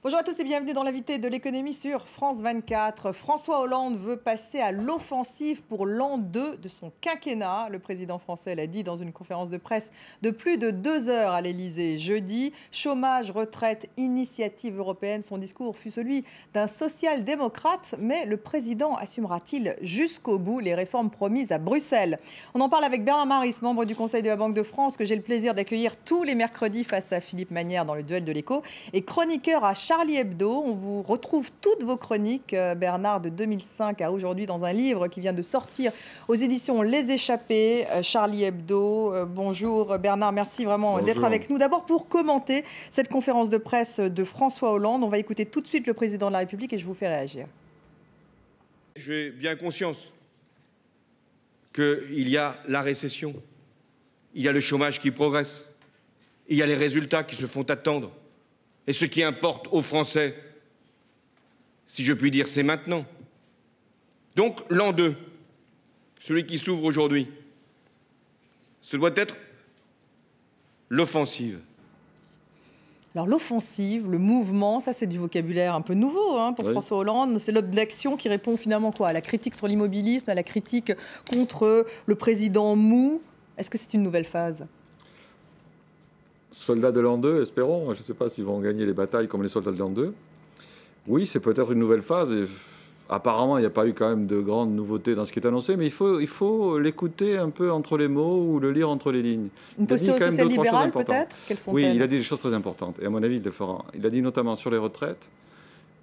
Bonjour à tous et bienvenue dans l'invité de l'économie sur France 24. François Hollande veut passer à l'offensive pour l'an 2 de son quinquennat. Le président français l'a dit dans une conférence de presse de plus de 2 heures à l'Élysée jeudi. Chômage, retraite, initiative européenne. Son discours fut celui d'un social-démocrate, mais le président assumera-t-il jusqu'au bout les réformes promises à Bruxelles? On en parle avec Bernard Maris, membre du Conseil de la Banque de France, que j'ai le plaisir d'accueillir tous les mercredis face à Philippe Magnère dans le duel de l'écho, et chroniqueur à Charlie Hebdo. On vous retrouve toutes vos chroniques, Bernard, de 2005 à aujourd'hui dans un livre qui vient de sortir aux éditions Les Échappés, Charlie Hebdo. Bonjour Bernard, merci vraiment d'être avec nous. D'abord pour commenter cette conférence de presse de François Hollande, on va écouter tout de suite le président de la République et je vous fais réagir. J'ai bien conscience qu'il y a la récession, il y a le chômage qui progresse, il y a les résultats qui se font attendre. Et ce qui importe aux Français, si je puis dire, c'est maintenant. Donc l'an 2, celui qui s'ouvre aujourd'hui, ce doit être l'offensive. Alors l'offensive, le mouvement, ça c'est du vocabulaire un peu nouveau pour François Hollande. C'est l'homme d'action qui répond finalement quoi? À la critique sur l'immobilisme, à la critique contre le président mou. Est-ce que c'est une nouvelle phase? Soldats de l'an 2, espérons. Je ne sais pas s'ils vont gagner les batailles comme les soldats de l'an 2. Oui, c'est peut-être une nouvelle phase. Et apparemment, il n'y a pas eu quand même de grandes nouveautés dans ce qui est annoncé, mais il faut l'écouter un peu entre les mots ou le lire entre les lignes. Une posture social-libérale peut-être? Oui, il a dit des choses très importantes. Et à mon avis, il le fera. Il a dit notamment sur les retraites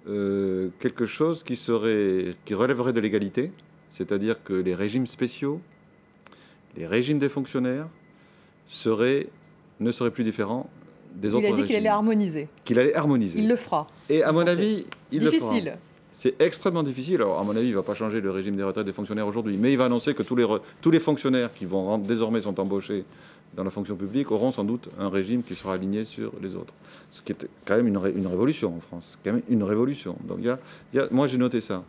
quelque chose qui relèverait de l'égalité, c'est-à-dire que les régimes spéciaux, les régimes des fonctionnaires ne serait plus différent des autres régimes. Il a dit qu'il allait harmoniser. Qu'il allait harmoniser. Il le fera. Et à mon avis, il le fera. Difficile. C'est extrêmement difficile. Alors, à mon avis, il ne va pas changer le régime des retraites des fonctionnaires aujourd'hui. Mais il va annoncer que tous les fonctionnaires qui désormais sont embauchés dans la fonction publique auront sans doute un régime qui sera aligné sur les autres. Ce qui est quand même une révolution en France. C'est quand même une révolution. Donc, moi, j'ai noté ça.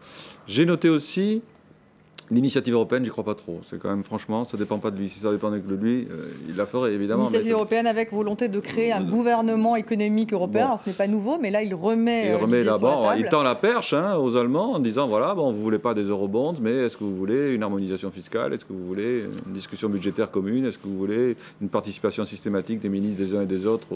J'ai noté aussi l'initiative européenne, j'y crois pas trop. C'est quand même, franchement, ça dépend pas de lui. Si ça dépendait que de lui, il la ferait, évidemment. L'initiative européenne avec volonté de créer un gouvernement économique européen. Bon. Alors, ce n'est pas nouveau, mais là, il remet l'idée sur la table. Il tend la perche aux Allemands en disant, voilà, bon, vous voulez pas des eurobonds, mais est-ce que vous voulez une harmonisation fiscale? Est-ce que vous voulez une discussion budgétaire commune? Est-ce que vous voulez une participation systématique des ministres des uns et des autres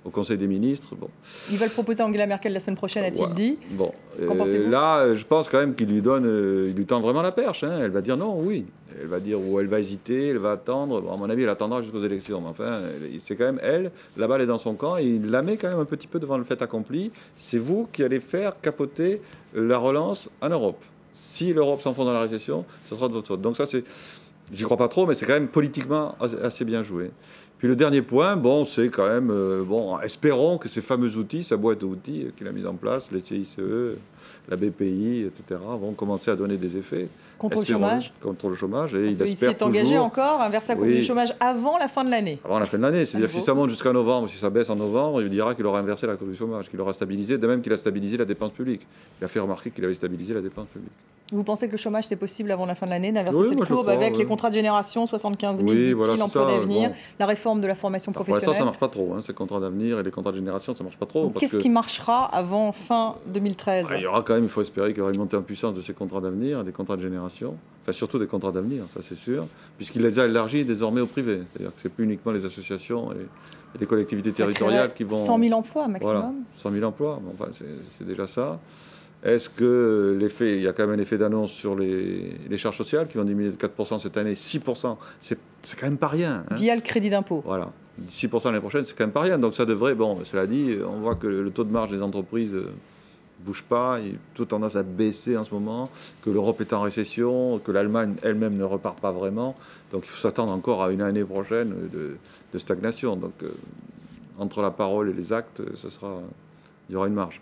au Conseil des ministres? Bon. Il va le proposer à Angela Merkel la semaine prochaine, a-t-il dit? Bon. Qu'en pensez-vous? Là, je pense quand même qu'il lui tend vraiment la perche. Elle va dire non, oui. Elle va dire, ou elle va hésiter, elle va attendre. Bon, à mon avis, elle attendra jusqu'aux élections. Mais enfin, c'est quand même elle. La balle est dans son camp et il la met quand même un petit peu devant le fait accompli. C'est vous qui allez faire capoter la relance en Europe. Si l'Europe s'enfonce dans la récession, ce sera de votre faute. Donc ça, j'y crois pas trop, mais c'est quand même politiquement assez bien joué. Puis le dernier point, bon, c'est quand même, espérons que ces fameux outils, sa boîte à outils qu'il a mise en place, les CICE, la BPI, etc., vont commencer à donner des effets. Contre le chômage. Contre le chômage. Et il s'est engagé encore à verser à contre du chômage avant la fin de l'année. Avant la fin de l'année. C'est-à-dire que si ça monte jusqu'à novembre, si ça baisse en novembre, il dira qu'il aura inversé la courbe du chômage, qu'il aura stabilisé, de même qu'il a stabilisé la dépense publique. Il a fait remarquer qu'il avait stabilisé la dépense publique. Vous pensez que le chômage, c'est possible avant la fin de l'année, d'inverser cette courbe avec les contrats de génération, 75 000, dit-il, emploi d'avenir, la réforme de la formation professionnelle? Pour l'instant, ça ne marche pas trop. Ces contrats d'avenir et les contrats de génération, ça ne marche pas trop. Qu'est-ce qui marchera avant fin 2013? Il y aura quand même, il faut espérer qu'il y aura une montée en puissance de ces contrats d'avenir, des contrats de génération, enfin surtout des contrats d'avenir, ça c'est sûr, puisqu'il les a élargis désormais au privé. C'est-à-dire que ce n'est plus uniquement les associations et les collectivités territoriales qui vont... 100 000 emplois maximum. Voilà, 100 000 emplois, bon, enfin, c'est déjà ça. Est-ce que l'effet, il y a quand même un effet d'annonce sur les charges sociales qui vont diminuer de 4% cette année, 6%, c'est quand même pas rien. Via le crédit d'impôt. Voilà, 6% l'année prochaine, c'est quand même pas rien. Donc ça devrait, bon, cela dit, on voit que le taux de marge des entreprises bouge pas, il a toute tendance à baisser en ce moment, que l'Europe est en récession, que l'Allemagne elle-même ne repart pas vraiment. Donc il faut s'attendre encore à une année prochaine de stagnation. Donc entre la parole et les actes, il y aura une marge.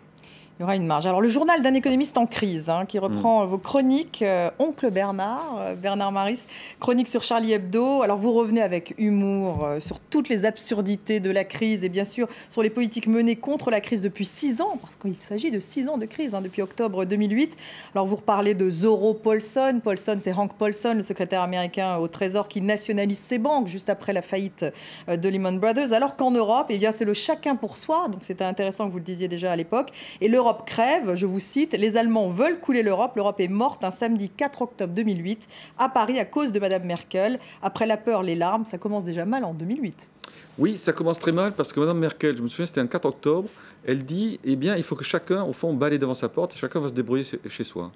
Il y aura une marge. Alors, le journal d'un économiste en crise, qui reprend vos chroniques, Oncle Bernard, Bernard Maris, chronique sur Charlie Hebdo. Alors, vous revenez avec humour sur toutes les absurdités de la crise et bien sûr sur les politiques menées contre la crise depuis 6 ans, parce qu'il s'agit de 6 ans de crise, depuis octobre 2008. Alors, vous reparlez de Zoro Paulson. Paulson, c'est Hank Paulson, le secrétaire américain au Trésor, qui nationalise ses banques juste après la faillite de Lehman Brothers. Alors qu'en Europe, eh bien, c'est le chacun pour soi. Donc, c'était intéressant que vous le disiez déjà à l'époque. Et l'Europe crève, je vous cite, les Allemands veulent couler l'Europe. L'Europe est morte un samedi 4 octobre 2008 à Paris à cause de Madame Merkel. Après la peur, les larmes, ça commence déjà mal en 2008. Oui, ça commence très mal parce que Madame Merkel, je me souviens, c'était un 4 octobre, elle dit, eh bien, il faut que chacun, au fond, balaye devant sa porte et chacun va se débrouiller chez soi.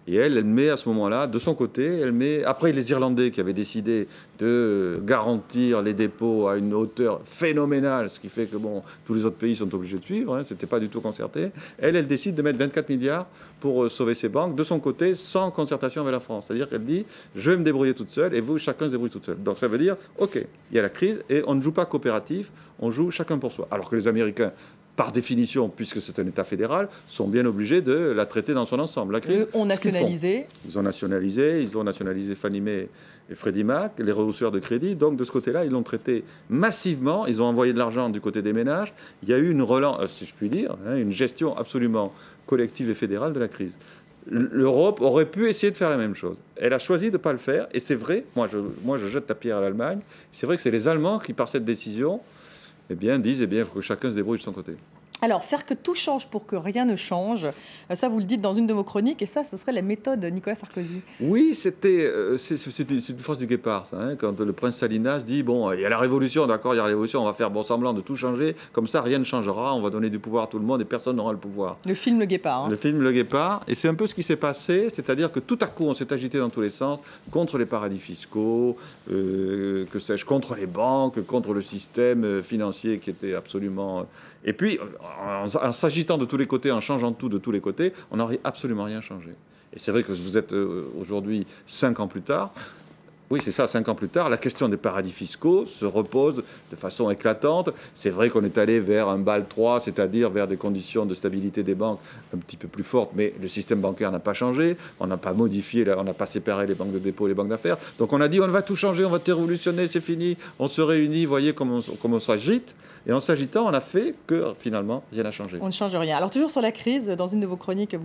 Et elle met à ce moment-là, de son côté, elle met, après les Irlandais qui avaient décidé de garantir les dépôts à une hauteur phénoménale, ce qui fait que bon, tous les autres pays sont obligés de suivre, c'était pas du tout concerté. Elle décide de mettre 24 milliards pour sauver ses banques, de son côté, sans concertation avec la France. C'est-à-dire qu'elle dit, je vais me débrouiller toute seule et vous, chacun se débrouille toute seule. Donc ça veut dire, ok, il y a la crise et on ne joue pas coopératif, on joue chacun pour soi. Alors que les Américains, par définition, puisque c'est un État fédéral, sont bien obligés de la traiter dans son ensemble. La crise, ont nationalisé. Ils ont nationalisé Fannie Mae et Freddie Mac, les rehausseurs de crédit. Donc de ce côté-là, ils l'ont traité massivement. Ils ont envoyé de l'argent du côté des ménages. Il y a eu une relance, si je puis dire, une gestion absolument collective et fédérale de la crise. L'Europe aurait pu essayer de faire la même chose. Elle a choisi de ne pas le faire. Et c'est vrai, moi je jette la pierre à l'Allemagne. C'est vrai que c'est les Allemands qui, par cette décision, disent il faut que chacun se débrouille de son côté. Alors, faire que tout change pour que rien ne change, ça vous le dites dans une de vos chroniques, et ça, ce serait la méthode Nicolas Sarkozy. Oui, c'est une phrase du Guépard, ça, quand le prince Salinas dit, bon, il y a la révolution, d'accord, il y a la révolution, on va faire bon semblant de tout changer, comme ça rien ne changera, on va donner du pouvoir à tout le monde et personne n'aura le pouvoir. Le film Le Guépard. Le film Le Guépard, et c'est un peu ce qui s'est passé, c'est-à-dire que tout à coup, on s'est agité dans tous les sens, contre les paradis fiscaux, que sais-je, contre les banques, contre le système financier qui était absolument... Et puis, en s'agitant de tous les côtés, en changeant tout de tous les côtés, on n'aurait absolument rien changé. Et c'est vrai que vous êtes aujourd'hui 5 ans plus tard. Oui, c'est ça, 5 ans plus tard, la question des paradis fiscaux se repose de façon éclatante. C'est vrai qu'on est allé vers un BAL 3, c'est-à-dire vers des conditions de stabilité des banques un petit peu plus fortes, mais le système bancaire n'a pas changé, on n'a pas modifié, on n'a pas séparé les banques de dépôt et les banques d'affaires. Donc on a dit on va tout changer, on va tout révolutionner, c'est fini, on se réunit, vous voyez comment on s'agite. Et en s'agitant, on a fait que finalement, rien n'a changé. On ne change rien. Alors toujours sur la crise, dans une de vos chroniques que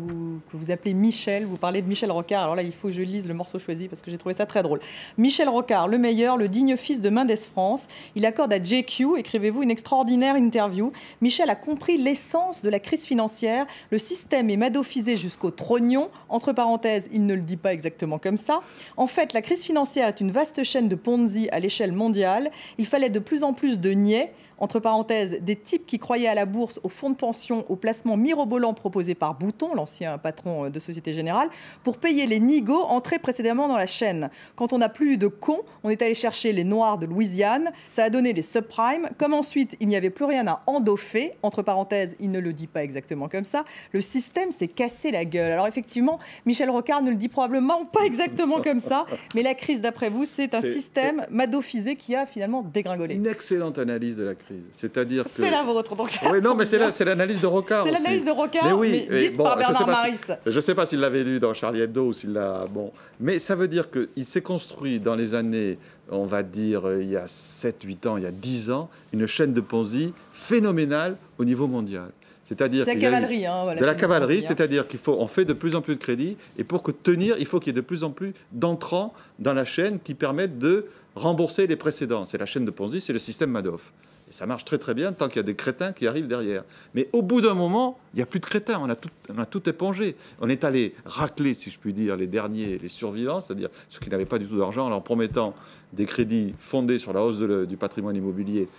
vous appelez Michel, vous parlez de Michel Rocard. Alors là, il faut que je lise le morceau choisi parce que j'ai trouvé ça très drôle. Michel Rocard, le meilleur, le digne fils de Mendes France. Il accorde à JQ, écrivez-vous, une extraordinaire interview. Michel a compris l'essence de la crise financière. Le système est madophisé jusqu'au trognon. Entre parenthèses, il ne le dit pas exactement comme ça. En fait, la crise financière est une vaste chaîne de Ponzi à l'échelle mondiale. Il fallait de plus en plus de niais, entre parenthèses, des types qui croyaient à la bourse, aux fonds de pension, aux placements mirobolants proposés par Bouton, l'ancien patron de Société Générale, pour payer les nigauds entrés précédemment dans la chaîne. Quand on n'a plus eu de cons, on est allé chercher les noirs de Louisiane, ça a donné les subprimes. Comme ensuite, il n'y avait plus rien à endoffer, entre parenthèses, il ne le dit pas exactement comme ça, le système s'est cassé la gueule. Alors effectivement, Michel Rocard ne le dit probablement pas exactement comme ça, mais la crise, d'après vous, c'est un système madophisé qui a finalement dégringolé. Une excellente analyse de la crise. C'est-à-dire que... C'est la vôtre, donc... Oui, non, mais c'est l'analyse de Rocard. C'est l'analyse de Rocard, mais dite par Bernard Maris. Je ne sais pas s'il l'avait lu dans Charlie Hebdo ou s'il l'a... Bon. Mais ça veut dire qu'il s'est construit dans les années, on va dire, il y a 7-8 ans, il y a 10 ans, une chaîne de Ponzi phénoménale au niveau mondial. C'est-à-dire la cavalerie, de la cavalerie, c'est-à-dire qu'on fait de plus en plus de crédits, et pour que tenir, il faut qu'il y ait de plus en plus d'entrants dans la chaîne qui permettent de rembourser les précédents. C'est la chaîne de Ponzi, c'est le système Madoff. Et ça marche très très bien tant qu'il y a des crétins qui arrivent derrière. Mais au bout d'un moment, il n'y a plus de crétins, on a tout épongé. On est allé racler, si je puis dire, les derniers, les survivants, c'est-à-dire ceux qui n'avaient pas du tout d'argent, en leur promettant des crédits fondés sur la hausse du patrimoine immobilier.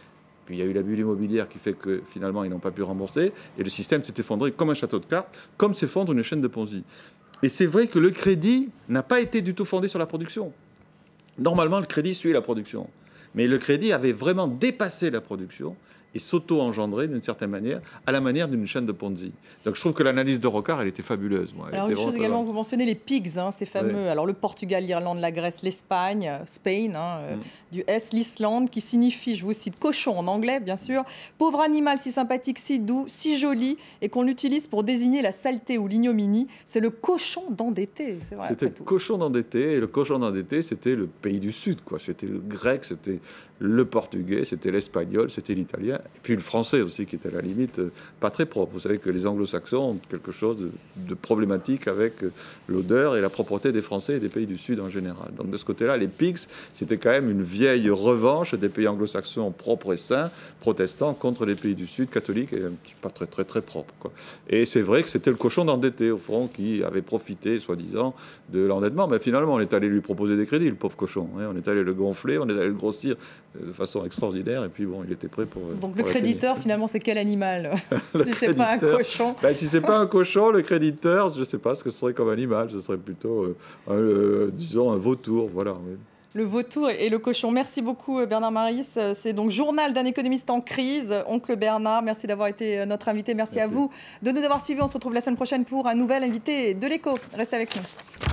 Puis il y a eu la bulle immobilière qui fait que finalement ils n'ont pas pu rembourser. Et le système s'est effondré comme un château de cartes, comme s'effondre une chaîne de Ponzi. Et c'est vrai que le crédit n'a pas été du tout fondé sur la production. Normalement, le crédit suit la production. Mais le crédit avait vraiment dépassé la production et s'auto-engendrer d'une certaine manière, à la manière d'une chaîne de Ponzi. Donc je trouve que l'analyse de Rocard, elle était fabuleuse. Moi. Alors une chose également, vous mentionnez les pigs, hein, ces fameux, alors le Portugal, l'Irlande, la Grèce, l'Espagne, Spain, du S, l'Islande, qui signifie, je vous cite, cochon en anglais, bien sûr, pauvre animal si sympathique, si doux, si joli, et qu'on l'utilise pour désigner la saleté ou l'ignominie, c'est le cochon d'endetté, c'est vrai. C'était le cochon d'endetté, et le cochon d'endetté, c'était le pays du Sud, quoi. C'était le grec, c'était le portugais, c'était l'espagnol, c'était l'italien, et puis le français aussi, qui était à la limite pas très propre. Vous savez que les anglo-saxons ont quelque chose de problématique avec l'odeur et la propreté des Français et des pays du Sud en général. Donc de ce côté-là, les pigs, c'était quand même une vieille revanche des pays anglo-saxons propres et sains, protestants, contre les pays du Sud, catholiques, et un petit pas très très très propres, quoi. Et c'est vrai que c'était le cochon d'endetté, au fond, qui avait profité, soi-disant, de l'endettement. Mais finalement, on est allé lui proposer des crédits, le pauvre cochon. Hein. On est allé le gonfler, on est allé le grossir de façon extraordinaire, et puis bon, il était prêt pour... Donc le créditeur, finalement, c'est quel animal? Si c'est pas un cochon. Ben, si c'est pas un cochon, le créditeur, je sais pas ce que ce serait comme animal. Ce serait plutôt, disons, un vautour, voilà. Oui. Le vautour et le cochon. Merci beaucoup Bernard Maris. C'est donc Journal d'un économiste en crise. Oncle Bernard, merci d'avoir été notre invité. Merci à vous de nous avoir suivis. On se retrouve la semaine prochaine pour un nouvel invité de l'Écho. Restez avec nous.